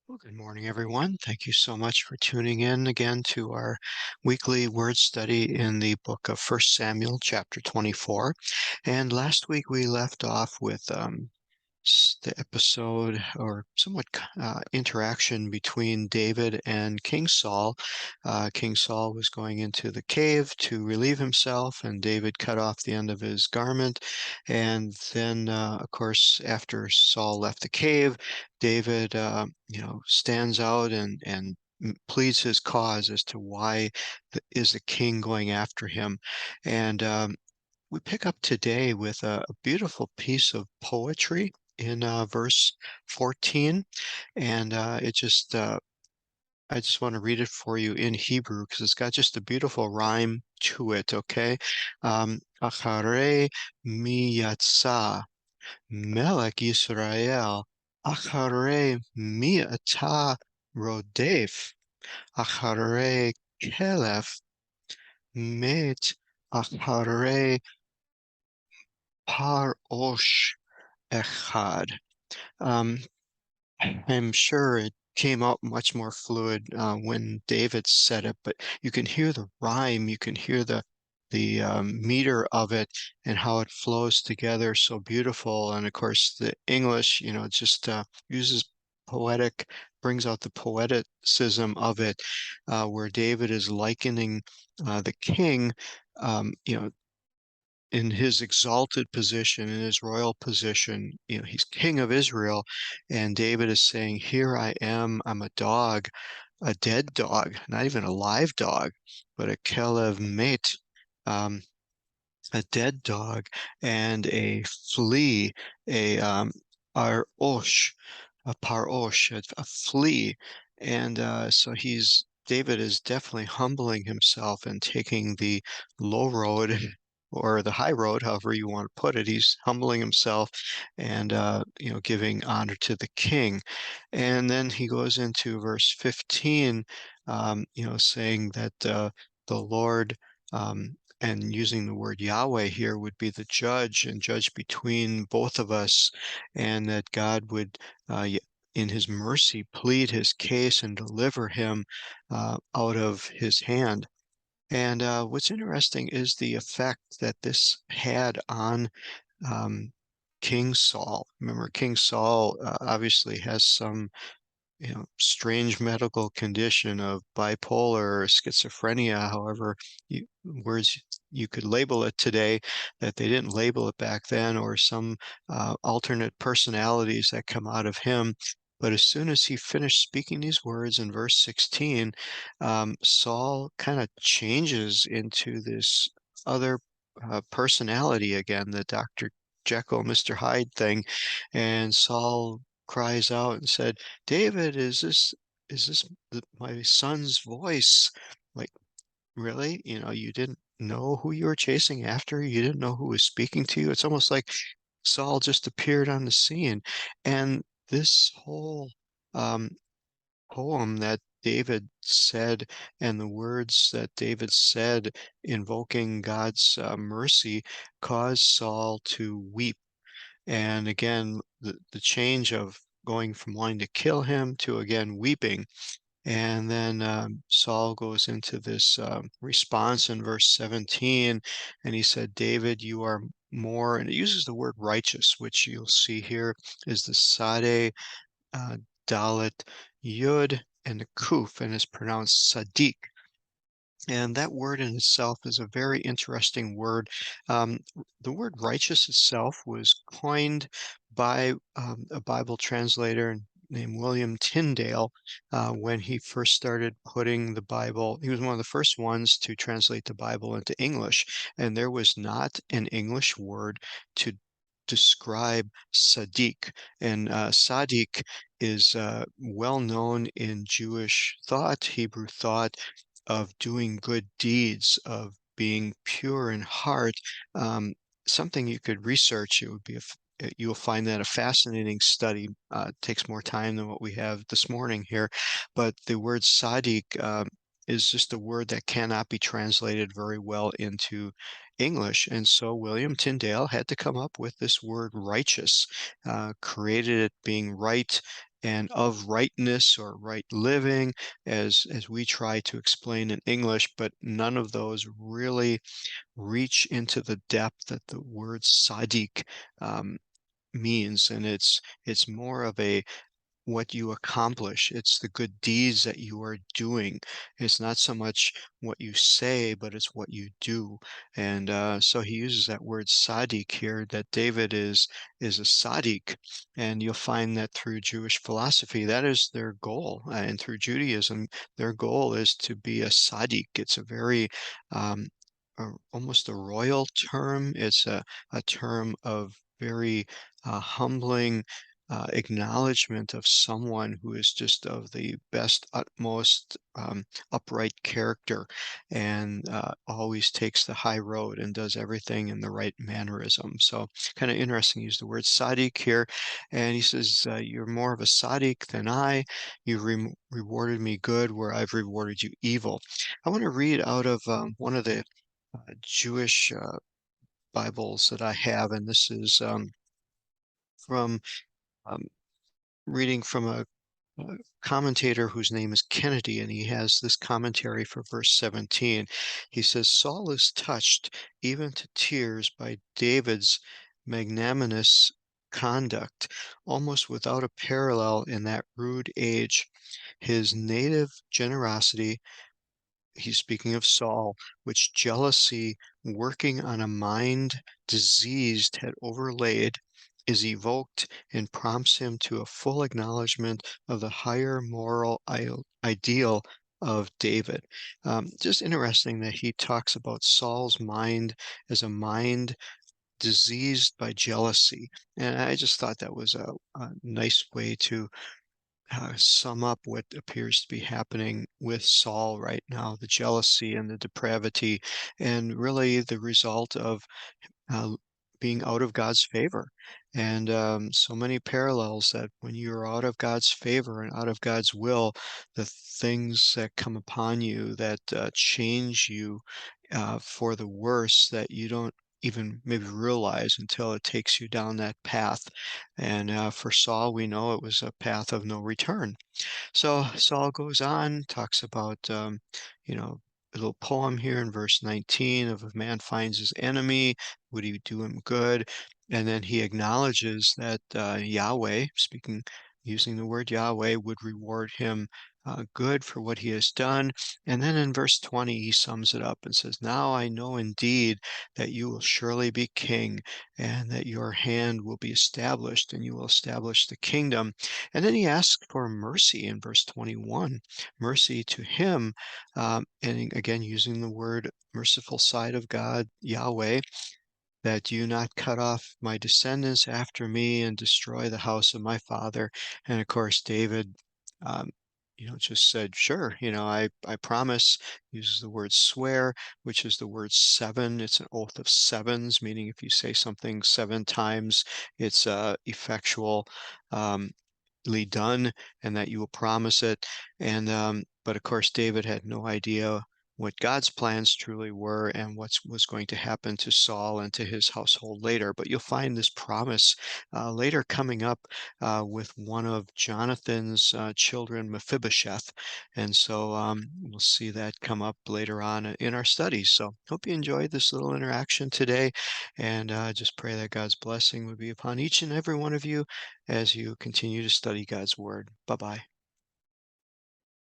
Well, good morning, everyone. Thank you so much for tuning in again to our weekly word study in the book of First Samuel, chapter 24. And last week we left off with the episode or somewhat interaction between David and King Saul. King Saul was going into the cave to relieve himself, and David cut off the end of his garment. And then, of course, after Saul left the cave, David, stands out and pleads his cause as to why is the king going after him. And we pick up today with a beautiful piece of poetry in verse 14. And I just want to read it for you in Hebrew because it's got just a beautiful rhyme to it, okay? Acharei mi yatsa melech Yisrael, acharei mi ata rodef, acharei kelef met, acharei parosh echad. Um, I'm sure it came out much more fluid when David said it, but you can hear the rhyme, you can hear the meter of it and how it flows together so beautiful. And of course, the English, it just uses poetic, brings out the poeticism of it, where David is likening the king, in his exalted position, in his royal position, he's king of Israel, and David is saying, "Here I am, I'm a dog, a dead dog, not even a live dog, but a kelev mate, um, a dead dog, and a flea, a osh, a parosh, a flea." And so David is definitely humbling himself and taking the low road or the high road, however you want to put it. He's humbling himself and, giving honor to the king. And then he goes into verse 15, saying that the Lord, and using the word Yahweh here would be the judge and judge between both of us, and that God would, in his mercy, plead his case and deliver him out of his hand. And what's interesting is the effect that this had on um, King Saul. Remember, King Saul obviously has some strange medical condition of bipolar or schizophrenia, however words you could label it today, that they didn't label it back then, or some alternate personalities that come out of him. But as soon as he finished speaking these words in verse 16, Saul kind of changes into this other personality again, the Dr. Jekyll, Mr. Hyde thing. And Saul cries out and said, "David, is this my son's voice?" Like, really? You didn't know who you were chasing after? You didn't know who was speaking to you? It's almost like Saul just appeared on the scene. And this whole um, poem that David said and the words that David said invoking God's mercy caused Saul to weep. And again, the change of going from wanting to kill him to again weeping. And then Saul goes into this response in verse 17, and he said, "David, you are more," and it uses the word righteous, which you'll see here is the Sade uh, Dalet Yud and the Kuf, and is pronounced Sadiq. And that word in itself is a very interesting word. The word righteous itself was coined by a Bible translator named William Tyndale when he first started putting the Bible. He was one of the first ones to translate the Bible into English, and there was not an English word to describe Sadiq. And Sadiq is well known in Jewish thought, Hebrew thought, of doing good deeds, of being pure in heart, um, something you could research. It would be you'll find that a fascinating study. Takes more time than what we have this morning here, but the word Sadiq is just a word that cannot be translated very well into English. And so William Tyndale had to come up with this word righteous, created it being right and of rightness or right living, as we try to explain in English, but none of those really reach into the depth that the word tzaddik um, means, and it's more of a what you accomplish. It's the good deeds that you are doing. It's not so much what you say, but it's what you do. And so he uses that word tzaddik here, that David is a tzaddik, and you'll find that through Jewish philosophy, that is their goal, and through Judaism, their goal is to be a tzaddik. It's a very um, almost a royal term. It's a term of very humbling acknowledgement of someone who is just of the best, utmost upright character, and always takes the high road and does everything in the right mannerism. So, kind of interesting. Use the word Sadiq here, and he says, "You're more of a Sadiq than I. You rewarded me good where I've rewarded you evil." I want to read out of one of the Jewish Bibles that I have, and this is from um, reading from a commentator whose name is Kennedy, and he has this commentary for verse 17. He says, Saul is touched even to tears by David's magnanimous conduct, almost without a parallel in that rude age. His native generosity, he's speaking of Saul, which jealousy working on a mind diseased had overlaid, is evoked and prompts him to a full acknowledgement of the higher moral ideal of David. Just interesting that he talks about Saul's mind as a mind diseased by jealousy. And I just thought that was a nice way to sum up what appears to be happening with Saul right now, the jealousy and the depravity, and really the result of uh, being out of God's favor. And so many parallels that when you're out of God's favor and out of God's will, the things that come upon you that change you for the worse that you don't even maybe realize until it takes you down that path. And for Saul, we know it was a path of no return. So Saul goes on, talks about, you know, a little poem here in verse 19 of if man finds his enemy, would he do him good? And then he acknowledges that Yahweh, speaking, using the word Yahweh, would reward him good for what he has done. And then in verse 20, he sums it up and says, Now I know indeed that you will surely be king, and that your hand will be established, and you will establish the kingdom. And then he asks for mercy in verse 21, mercy to him, and again, using the word merciful side of God, Yahweh, that you not cut off my descendants after me and destroy the house of my father. And of course, David, um, just said, sure, I promise, uses the word swear, which is the word seven. It's an oath of sevens, meaning if you say something seven times, it's effectual. Um, done, and that you will promise it. And but of course, David had no idea what God's plans truly were and what was going to happen to Saul and to his household later. But you'll find this promise later coming up with one of Jonathan's children, Mephibosheth. And so we'll see that come up later on in our studies. So hope you enjoyed this little interaction today, and just pray that God's blessing would be upon each and every one of you as you continue to study God's Word. Bye bye.